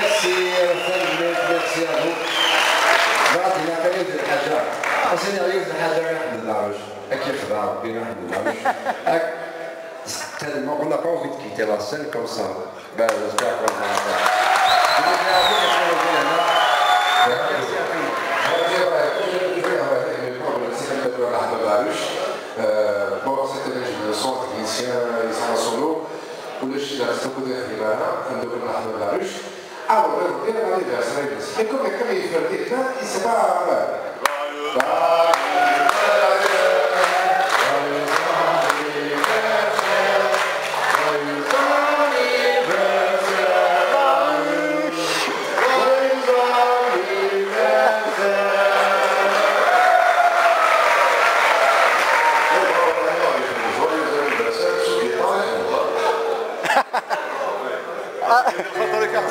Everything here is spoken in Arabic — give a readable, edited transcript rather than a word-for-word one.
ميرسي à vous. بعد ما كان يوجد الحاجة أصلا يوجد الحاجة نحن نعرف أكيد خبار ربي نحن نعرف tellement on n'a pas envie de quitter la scène comme ça. Ben j'espère qu'on va faire. Bon, c'était le son technicien, ils sont en solo. ولا شي اللي خصنا نكونوا داخلين معنا نديرو نحن العرش أول ديال الانيفرساري بس كيكون كما يفردينا يسمع خاطرك